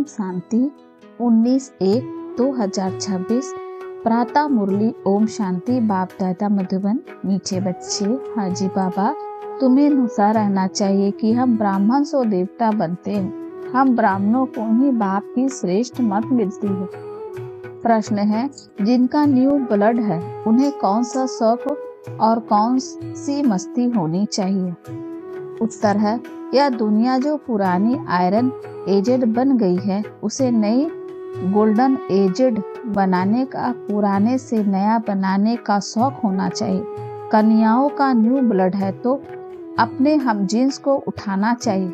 ओम शांति 19/1/2026 प्रातः मुरली। ओम शांति। बाप दादा मधुबन। मीठे बच्चे, हाजी बाबा, तुम्हें नुसा रहना चाहिए कि हम ब्राह्मण सो देवता बनते हैं। हम ब्राह्मणों को ही बाप की श्रेष्ठ मत मिलती है। प्रश्न है, जिनका न्यू ब्लड है उन्हें कौन सा शौक और कौन सी मस्ती होनी चाहिए? उत्तर है, यह दुनिया जो पुरानी आयरन एजेड बन गई है उसे नई गोल्डन एजेड बनाने का, पुराने से नया बनाने का शौक होना चाहिए। कन्याओं का न्यू ब्लड है तो अपने हम जीन्स को उठाना चाहिए,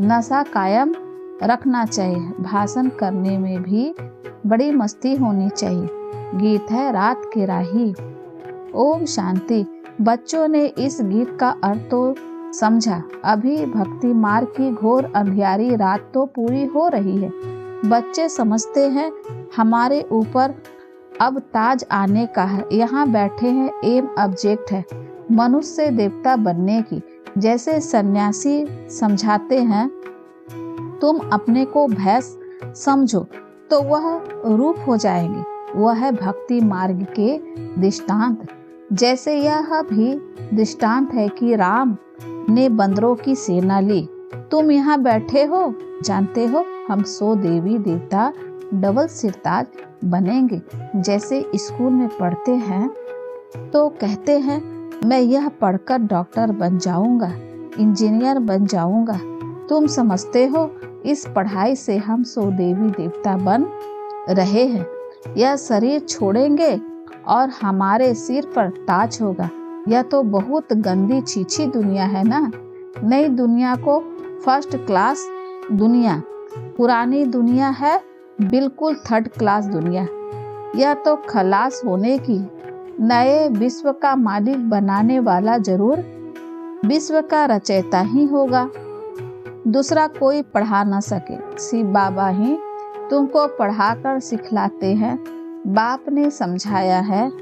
नशा कायम रखना चाहिए, भाषण करने में भी बड़ी मस्ती होनी चाहिए। गीत है रात के राही। ओम शांति। बच्चों ने इस गीत का अर्थ तो समझा। अभी भक्ति मार्ग की घोर अंधियारी रात तो पूरी हो रही है। बच्चे समझते हैं हमारे ऊपर अब ताज आने का है। यहाँ बैठे हैं, एम ऑब्जेक्ट है मनुष्य से देवता बनने की। जैसे सन्यासी समझाते हैं तुम अपने को भैंस समझो तो वह रूप हो जाएंगे। वह है भक्ति मार्ग के दृष्टांत। जैसे यह भी दृष्टांत है कि राम ने बंदरों की सेना ली। तुम यहाँ बैठे हो, जानते हो हम 100 देवी देवता डबल सिरताज बनेंगे। जैसे स्कूल में पढ़ते हैं तो कहते हैं मैं यह पढ़कर डॉक्टर बन जाऊंगा, इंजीनियर बन जाऊंगा। तुम समझते हो इस पढ़ाई से हम 100 देवी देवता बन रहे हैं। यह शरीर छोड़ेंगे और हमारे सिर पर ताज होगा। यह तो बहुत गंदी छीछी दुनिया है ना। नई दुनिया को फर्स्ट क्लास दुनिया, पुरानी दुनिया है बिल्कुल थर्ड क्लास दुनिया। यह तो खलास होने की, नए विश्व का मालिक बनाने वाला जरूर विश्व का रचयिता ही होगा। दूसरा कोई पढ़ा न सके, शिव बाबा ही तुमको पढ़ाकर सिखलाते हैं। बाप ने समझाया है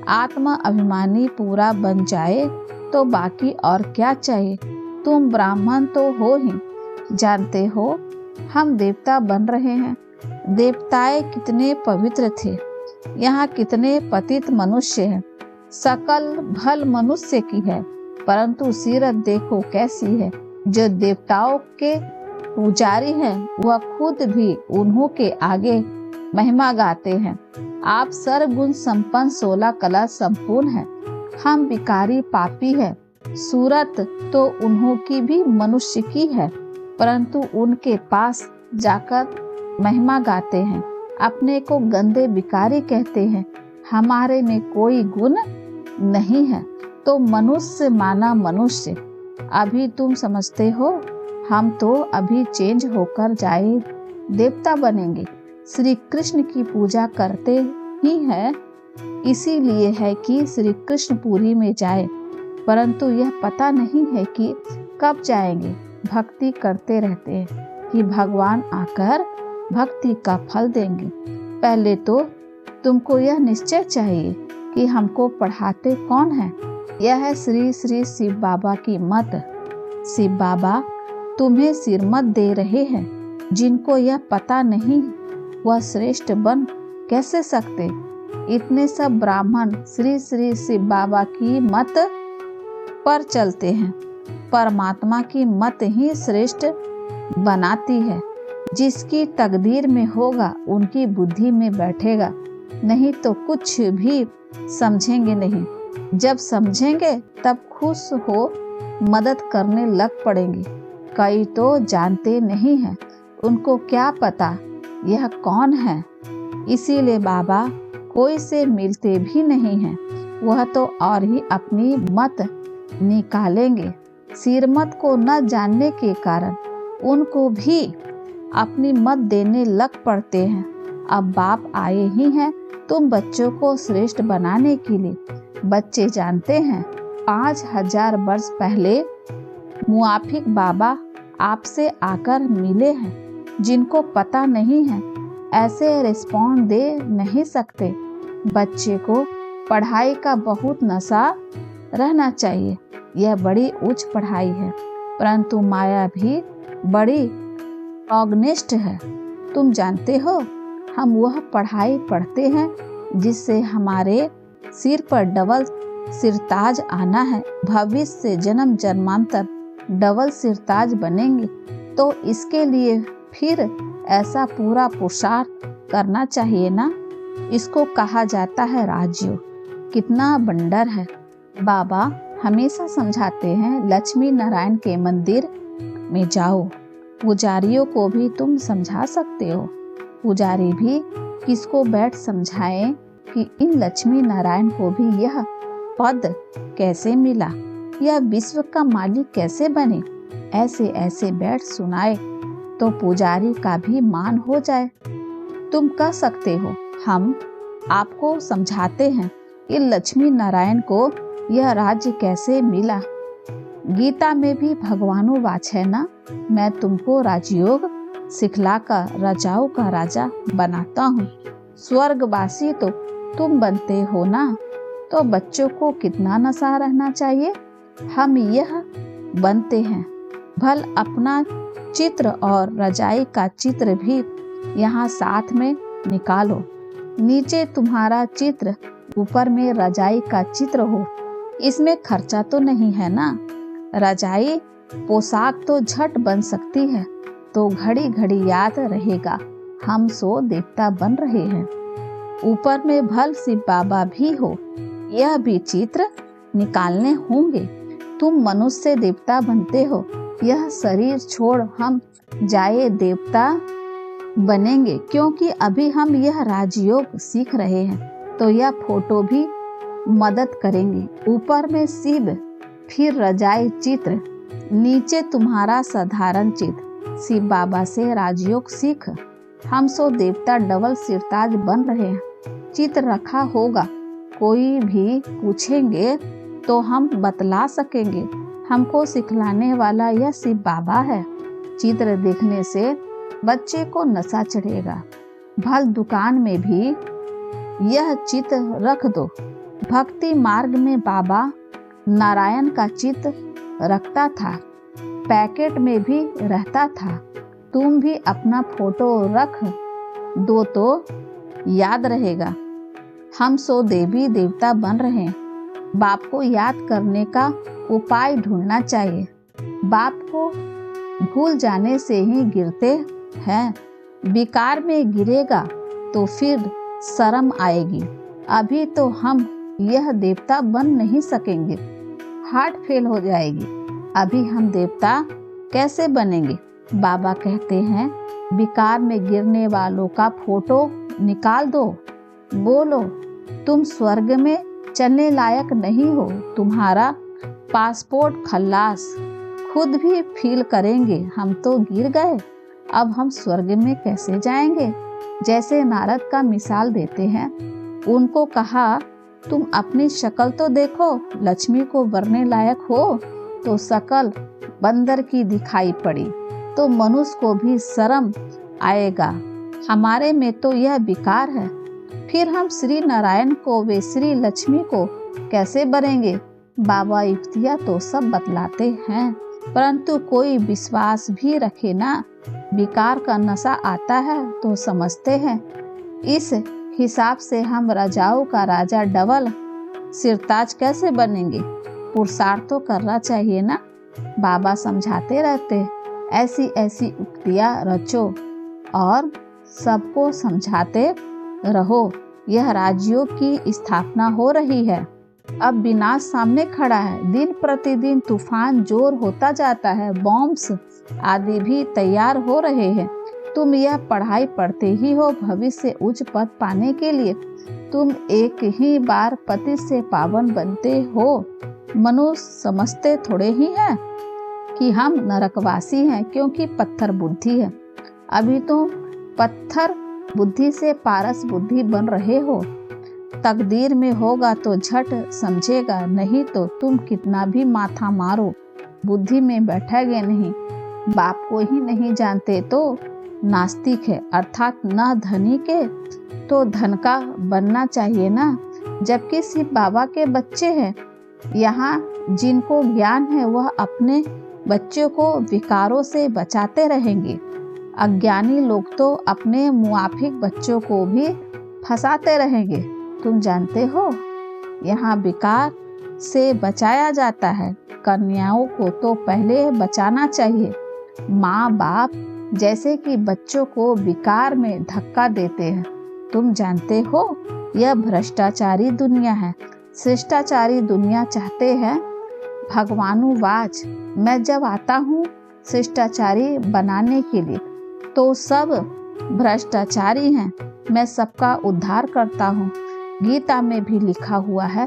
आत्मा अभिमानी पूरा बन जाए तो बाकी और क्या चाहिए। तुम ब्राह्मण तो हो ही, जानते हो हम देवता बन रहे हैं। देवताएं कितने पवित्र थे, यहाँ कितने पतित मनुष्य हैं। सकल भल मनुष्य की है परंतु सीरत देखो कैसी है। जो देवताओं के पुजारी हैं वह खुद भी उन्हों के आगे महिमा गाते हैं। आप सर्वगुण संपन्न 16 कला संपूर्ण हैं। हम विकारी पापी हैं। सूरत तो उन्हों की भी मनुष्य की है परंतु उनके पास जाकर महिमा गाते हैं। अपने को गंदे विकारी कहते हैं। हमारे में कोई गुण नहीं है तो मनुष्य माना मनुष्य। अभी तुम समझते हो हम तो अभी चेंज होकर जाए देवता बनेंगे। श्री कृष्ण की पूजा करते ही है, इसीलिए है कि श्री कृष्ण पुरी में जाए, परंतु यह पता नहीं है कि कब जाएंगे। भक्ति करते रहते हैं कि भगवान आकर भक्ति का फल देंगे। पहले तो तुमको यह निश्चय चाहिए कि हमको पढ़ाते कौन है। यह है श्री श्री शिव बाबा की मत। शिव बाबा तुम्हें सिरमत दे रहे हैं। जिनको यह पता नहीं वह श्रेष्ठ बन कैसे सकते। इतने सब ब्राह्मण श्री श्री शिव बाबा की मत पर चलते हैं। परमात्मा की मत ही श्रेष्ठ बनाती है। जिसकी तकदीर में होगा उनकी बुद्धि में बैठेगा, नहीं तो कुछ भी समझेंगे नहीं। जब समझेंगे तब खुश हो मदद करने लग पड़ेंगे। कई तो जानते नहीं हैं, उनको क्या पता यह कौन है। इसीलिए बाबा कोई से मिलते भी नहीं हैं। वह तो और ही अपनी मत निकालेंगे। सिरमत को न जानने के कारण उनको भी अपनी मत देने लग पड़ते हैं। अब बाप आए ही हैं तुम बच्चों को श्रेष्ठ बनाने के लिए। बच्चे जानते हैं 5000 वर्ष पहले मुआफिक बाबा आपसे आकर मिले हैं। जिनको पता नहीं है ऐसे रिस्पॉन्ड दे नहीं सकते। बच्चे को पढ़ाई का बहुत नशा रहना चाहिए। यह बड़ी उच्च पढ़ाई है परंतु माया भी बड़ी ऑग्नेस्ट है। तुम जानते हो, हम वह पढ़ाई पढ़ते हैं जिससे हमारे सिर पर डबल सिरताज आना है। भविष्य से जन्म जन्मांतर डबल सिरताज बनेंगे, तो इसके लिए फिर ऐसा पूरा पुरुषार्थ करना चाहिए ना। इसको कहा जाता है राजयोग। कितना बंडर है। बाबा हमेशा समझाते हैं, लक्ष्मी नारायण के मंदिर में जाओ। पुजारियों को भी तुम समझा सकते हो। पुजारी भी किसको बैठ समझाएं कि इन लक्ष्मी नारायण को भी यह पद कैसे मिला, यह विश्व का मालिक कैसे बने। ऐसे ऐसे बैठ सुनाए तो पुजारी का भी मान हो जाए। तुम कह सकते हो, हम आपको समझाते हैं इन लक्ष्मी नारायण को यह राज्य कैसे मिला। गीता में भी भगवानुवाच है ना, मैं तुमको राजयोग सिखलाकर राजाओं का राजा बनाता हूँ। स्वर्गवासी तो तुम बनते हो ना, तो बच्चों को कितना नशा रहना चाहिए। हम यह बनते हैं। भल अपना चित्र और रजाई का चित्र भी यहाँ साथ में निकालो। नीचे तुम्हारा चित्र, ऊपर में रजाई का चित्र हो। इसमें खर्चा तो नहीं है ना। रजाई पोशाक तो झट बन सकती है, तो घड़ी घड़ी याद रहेगा हम सो देवता बन रहे हैं। ऊपर में भल शिव बाबा भी हो, यह भी चित्र निकालने होंगे। तुम मनुष्य देवता बनते हो, यह शरीर छोड़ हम जाए देवता बनेंगे, क्योंकि अभी हम यह राजयोग सीख रहे हैं, तो यह फोटो भी मदद करेंगे। ऊपर में शिव, फिर रजाई चित्र, नीचे तुम्हारा साधारण चित्र। शिव बाबा से राजयोग सीख, हम सो देवता डबल सिरताज बन रहे हैं। चित्र रखा होगा, कोई भी पूछेंगे तो हम बतला सकेंगे, हमको सिखलाने वाला यह शिव बाबा है। चित्र देखने से बच्चे को नशा चढ़ेगा। भल दुकान में भी यह चित्र रख दो। भक्ति मार्ग में बाबा नारायण का चित्र रखता था, पैकेट में भी रहता था। तुम भी अपना फोटो रख दो तो याद रहेगा हम सो देवी देवता बन रहे हैं। बाप को याद करने का उपाय ढूंढना चाहिए। बाप को भूल जाने से ही गिरते हैं। विकार में गिरेगा तो फिर शर्म आएगी। अभी तो हम यह देवता बन नहीं सकेंगे, हार्ट फेल हो जाएगी। अभी हम देवता कैसे बनेंगे। बाबा कहते हैं, विकार में गिरने वालों का फोटो निकाल दो। बोलो, तुम स्वर्ग में चलने लायक नहीं हो। तुम्हारा पासपोर्ट खल्लास। खुद भी फील करेंगे, हम तो गिर गए, अब हम स्वर्ग में कैसे जाएंगे। जैसे नारद का मिसाल देते हैं, उनको कहा, तुम अपनी शक्ल तो देखो, लक्ष्मी को वरने लायक हो तो शक्ल बंदर की दिखाई पड़ी तो मनुष्य को भी शर्म आएगा। हमारे में तो यह विकार है, फिर हम श्री नारायण को वे श्री लक्ष्मी को कैसे बनेंगे। बाबा युक्तियाँ तो सब बतलाते हैं, परंतु कोई विश्वास भी रखे ना। विकार का नशा आता है तो समझते हैं, इस हिसाब से हम राजाओं का राजा डबल सिरताज कैसे बनेंगे। पुरुषार्थ तो करना चाहिए ना। बाबा समझाते रहते, ऐसी ऐसी उक्तियाँ रचो और सबको समझाते रहो। यह राजयोग की स्थापना हो रही है। अब विनाश सामने खड़ा है। दिन प्रतिदिन तूफान जोर होता जाता है। बॉम्ब्स आदि भी तैयार हो रहे हैं। तुम यह पढ़ाई पढ़ते ही हो भविष्य से उच्च पद पाने के लिए। तुम एक ही बार पति से पावन बनते हो। मनुष्य समझते थोड़े ही हैं कि हम नरकवासी हैं, क्योंकि पत्थर बुद्धि है। अभी तुम पत्थर बुद्धि से पारस बुद्धि बन रहे हो। तकदीर में होगा तो झट समझेगा, नहीं तो तुम कितना भी माथा मारो बुद्धि में बैठेगे नहीं। बाप को ही नहीं जानते तो नास्तिक है, अर्थात न धनी के तो धन का बनना चाहिए ना। जबकि शिव बाबा के बच्चे हैं। यहाँ जिनको ज्ञान है वह अपने बच्चों को विकारों से बचाते रहेंगे। अज्ञानी लोग तो अपने मुआफिक बच्चों को भी फंसाते रहेंगे। तुम जानते हो, यहाँ विकार से बचाया जाता है। कन्याओं को तो पहले बचाना चाहिए। माँ बाप जैसे कि बच्चों को विकार में धक्का देते हैं। तुम जानते हो, यह भ्रष्टाचारी दुनिया है। शिष्टाचारी दुनिया चाहते हैं भगवानुवाच, मैं जब आता हूँ शिष्टाचारी बनाने के लिए तो सब भ्रष्टाचारी हैं। मैं सबका उद्धार करता हूँ। गीता में भी लिखा हुआ है,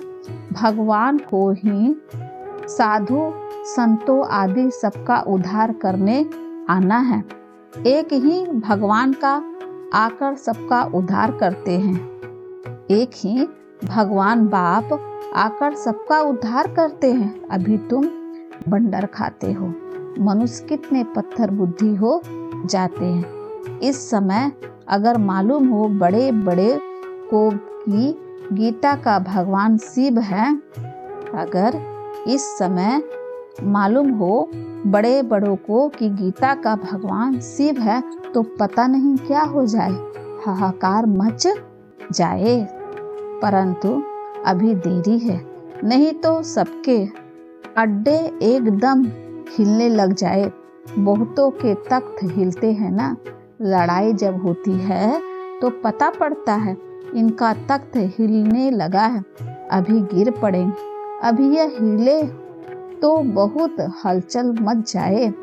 भगवान को ही साधु संतों आदि सबका उद्धार करने आना है। एक ही भगवान का आकर सबका उद्धार करते हैं। एक ही भगवान बाप आकर सबका उद्धार करते हैं। अभी तुम बंडर खाते हो। मनुष्य कितने पत्थर बुद्धि हो जाते हैं। इस समय अगर मालूम हो बड़े बड़े को कि गीता का भगवान शिव है, अगर इस समय मालूम हो बड़े बड़ों को कि गीता का भगवान शिव है, तो पता नहीं क्या हो जाए, हाहाकार मच जाए। परंतु अभी देरी है, नहीं तो सबके अड्डे एकदम हिलने लग जाए। बहुतों के तख्त हिलते हैं ना। लड़ाई जब होती है तो पता पड़ता है इनका तख्त हिलने लगा है, अभी गिर पड़ेंगे। अभी यह हिले तो बहुत हलचल मच जाए।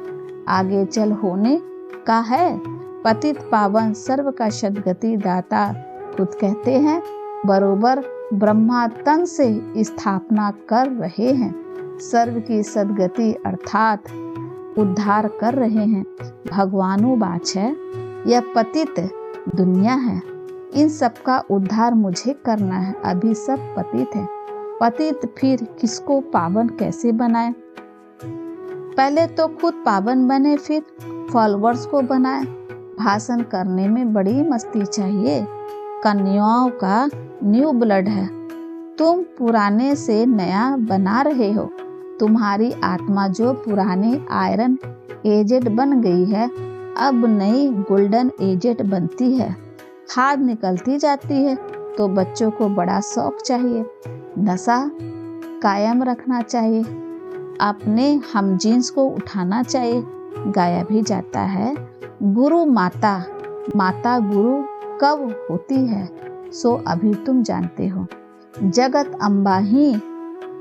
आगे चल होने का है। पतित पावन सर्व का सद्गति दाता खुद कहते हैं, बरोबर ब्रह्मा तन से स्थापना कर रहे हैं। सर्व की सद्गति अर्थात उद्धार कर रहे हैं। भगवानुवाच है, यह पतित दुनिया है। इन सब का उद्धार मुझे करना है। अभी सब पतित है। पतित फिर किसको पावन कैसे बनाए? पहले तो खुद पावन बने, फिर फॉलोअर्स को बनाए। भाषण करने में बड़ी मस्ती चाहिए। कन्याओं का न्यू ब्लड है। तुम पुराने से नया बना रहे हो। तुम्हारी आत्मा जो पुरानी आयरन एजेड बन गई है, अब नई गोल्डन एजेड बनती है। खाद निकलती जाती है तो बच्चों को बड़ा शौक चाहिए। नशा कायम रखना चाहिए। अपने हमजीन्स को उठाना चाहिए। गाया भी जाता है, गुरु माता माता गुरु कब होती है, सो अभी तुम जानते हो। जगत अम्बा ही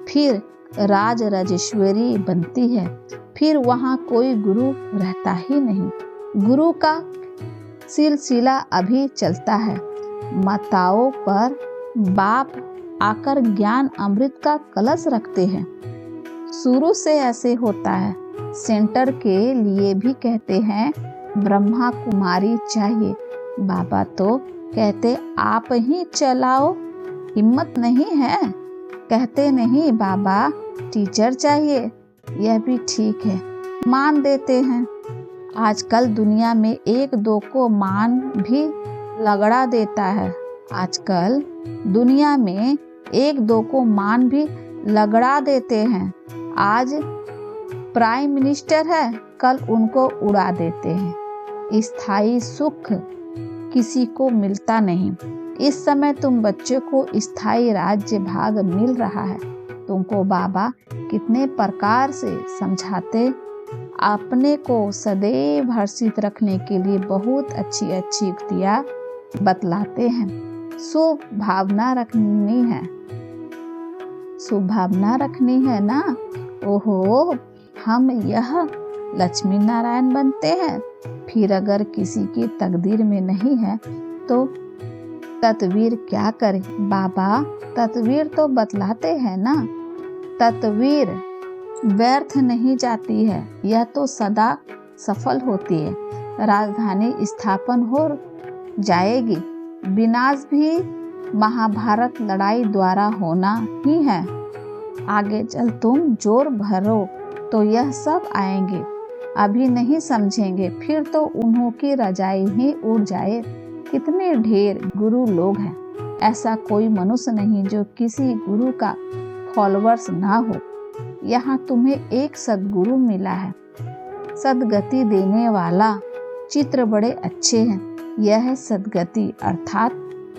फिर राज राजेश्वरी बनती है। फिर वहाँ कोई गुरु रहता ही नहीं। गुरु का सिलसिला अभी चलता है। माताओं पर बाप आकर ज्ञान अमृत का कलश रखते हैं। शुरू से ऐसे होता है। सेंटर के लिए भी कहते हैं ब्रह्मा कुमारी चाहिए। बाबा तो कहते आप ही चलाओ, हिम्मत नहीं है। कहते नहीं बाबा टीचर चाहिए, यह भी ठीक है, मान देते हैं। आजकल दुनिया में एक दो को मान भी लगड़ा देता है। आजकल दुनिया में एक दो को मान भी लगड़ा देते हैं। आज प्राइम मिनिस्टर है, कल उनको उड़ा देते हैं। स्थायी सुख किसी को मिलता नहीं। इस समय तुम बच्चे को स्थायी राज्य भाग मिल रहा है। तुमको बाबा कितने प्रकार से समझाते, अपने को सदैव हर्षित रखने के लिए बहुत अच्छी अच्छी युक्तियाँ बतलाते हैं। शुभ भावना रखनी है, शुभ भावना रखनी है ना। ओहो, हम यह लक्ष्मी नारायण बनते हैं। फिर अगर किसी की तकदीर में नहीं है तो तत्वीर क्या करे? बाबा तत्वीर तो बतलाते हैं ना। तत्वीर व्यर्थ नहीं जाती है, यह तो सदा सफल होती है। राजधानी स्थापन हो जाएगी। विनाश भी महाभारत लड़ाई द्वारा होना ही है। आगे चल तुम जोर भरो तो यह सब आएंगे। अभी नहीं समझेंगे, फिर तो उन्हों की रजाई ही उड़ जाए। कितने ढेर गुरु लोग हैं। ऐसा कोई मनुष्य नहीं जो किसी गुरु का फॉलोअर्स ना हो। यहाँ तुम्हें एक सद्गुरु मिला है, सदगति देने वाला, चित्र बड़े अच्छे हैं। यह है सद्गति अर्थात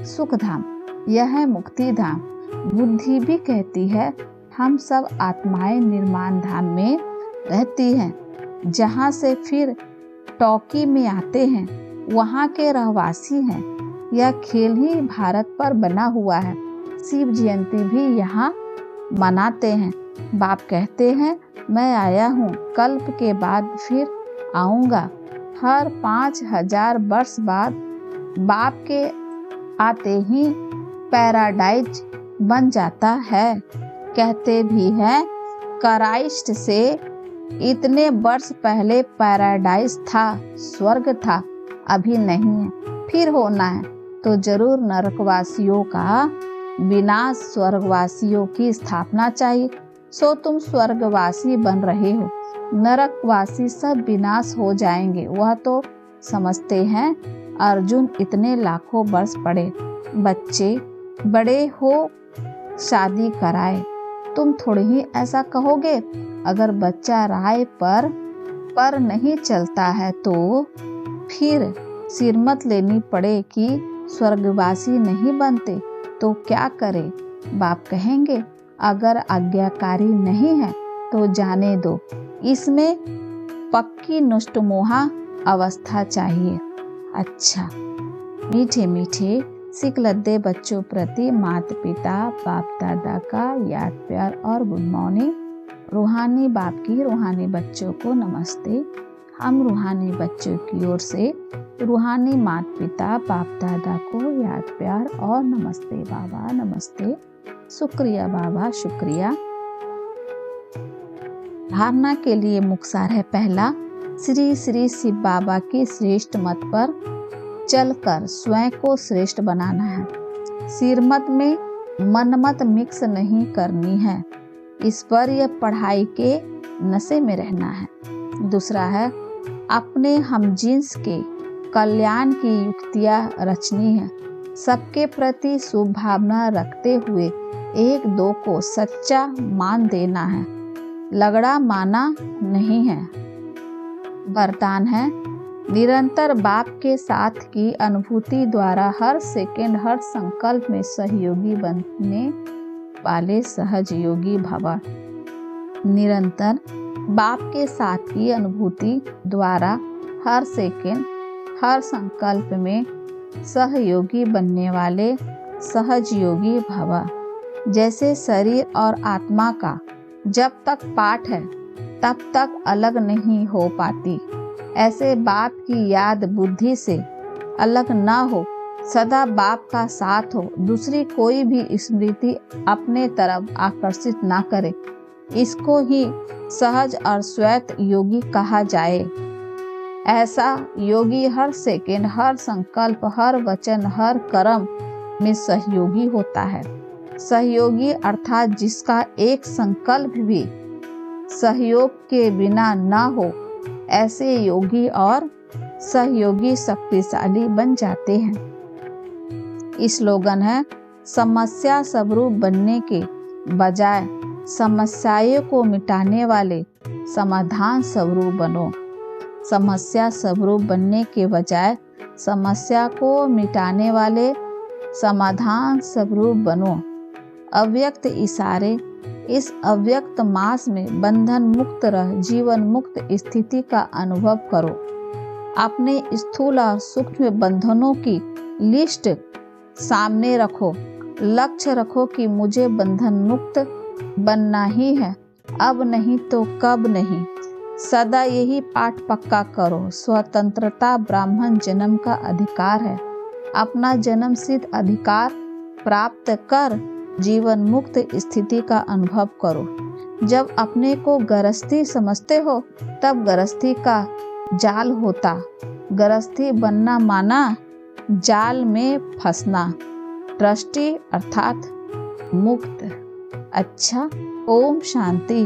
सुख धाम, यह है मुक्ति धाम। बुद्धि भी कहती है हम सब आत्माएं निर्माण धाम में रहती हैं, जहाँ से फिर टॉकी में आते हैं, वहाँ के रहवासी हैं। यह खेल ही भारत पर बना हुआ है। शिव जयंती भी यहाँ मनाते हैं। बाप कहते हैं मैं आया हूँ, कल्प के बाद फिर आऊँगा। हर 5000 वर्ष बाद बाप के आते ही पैराडाइज बन जाता है। कहते भी हैं क्राइस्ट से इतने वर्ष पहले पैराडाइज था, स्वर्ग था, अभी नहीं है, फिर होना है तो जरूर नरकवासियों का विनाश, स्वर्गवासियों की स्थापना चाहिए। सो तुम स्वर्गवासी बन रहे हो, नरकवासी सब विनाश हो जाएंगे, वह तो समझते हैं। अर्जुन इतने लाखों वर्ष पड़े, बच्चे बड़े हो शादी कराए, तुम थोड़ी ही ऐसा कहोगे। अगर बच्चा राय पर नहीं चलता है तो फिर सिर मत लेनी पड़े कि स्वर्गवासी नहीं बनते तो क्या करे। बाप कहेंगे अगर आज्ञाकारी नहीं है तो जाने दो, इसमें पक्की नुष्टमोहा अवस्था चाहिए। अच्छा, मीठे मीठे सिख लद्दे बच्चों प्रति माता पिता बाप दादा का याद प्यार और गुड मॉर्निंग। रूहानी बाप की रूहानी बच्चों को नमस्ते। हम रूहानी बच्चों की ओर से रूहानी माता पिता बाप दादा को याद प्यार और नमस्ते बाबा, नमस्ते, शुक्रिया बाबा, शुक्रिया। धारणा के लिए मुक्तसार है पहला, श्री श्री शिव बाबा की श्रेष्ठ मत पर चलकर स्वयं को श्रेष्ठ बनाना है। सिरमत में मनमत मिक्स नहीं करनी है, ईश्वरीय पढ़ाई के नशे में रहना है। दूसरा है अपने हमजिन्स के कल्याण की युक्तियाँ रचनी है, सबके प्रति शुभ भावना रखते हुए एक दो को सच्चा मान देना है, लगड़ा माना नहीं है। वरदान है निरंतर बाप के साथ की अनुभूति द्वारा हर सेकंड हर संकल्प में सहयोगी बनने वाले सहज योगी भव। निरंतर बाप के साथ की अनुभूति द्वारा हर सेकंड हर संकल्प में सहयोगी बनने वाले सहज योगी भव। जैसे शरीर और आत्मा का जब तक पाठ है तब तक अलग नहीं हो पाती, ऐसे बाप की याद बुद्धि से अलग ना हो, सदा बाप का साथ हो, दूसरी कोई भी स्मृति अपने तरफ आकर्षित ना करे, इसको ही सहज और श्वेत योगी कहा जाए। ऐसा योगी हर सेकंड हर संकल्प हर वचन हर कर्म में सहयोगी होता है। सहयोगी अर्थात जिसका एक संकल्प भी सहयोग के बिना ना हो, ऐसे योगी और सहयोगी शक्तिशाली बन जाते हैं। स्लोगन है समस्या स्वरूप बनने के बजाय समस्याओं को मिटाने वाले समाधान स्वरूप बनो। समस्या स्वरूप बनने के बजाय समस्या को मिटाने वाले समाधान स्वरूप बनो। अव्यक्त इशारे, इस अव्यक्त मास में बंधन मुक्त रह जीवन मुक्त स्थिति का अनुभव करो। अपने स्थूल और सूक्ष्म बंधनों की लिस्ट सामने रखो। लक्ष्य रखो कि मुझे बंधन मुक्त बनना ही है, अब नहीं तो कब नहीं। सदा यही पाठ पक्का करो। स्वतंत्रता ब्राह्मण जन्म का अधिकार है। अपना जन्म सिद्ध अधिकार प्राप्त कर जीवन मुक्त स्थिति का अनुभव करो। जब अपने को गृहस्थी समझते हो तब गृहस्थी का जाल होता। गृहस्थी बनना माना जाल में फंसना। दृष्टि अर्थात मुक्त। अच्छा, ओम शांति।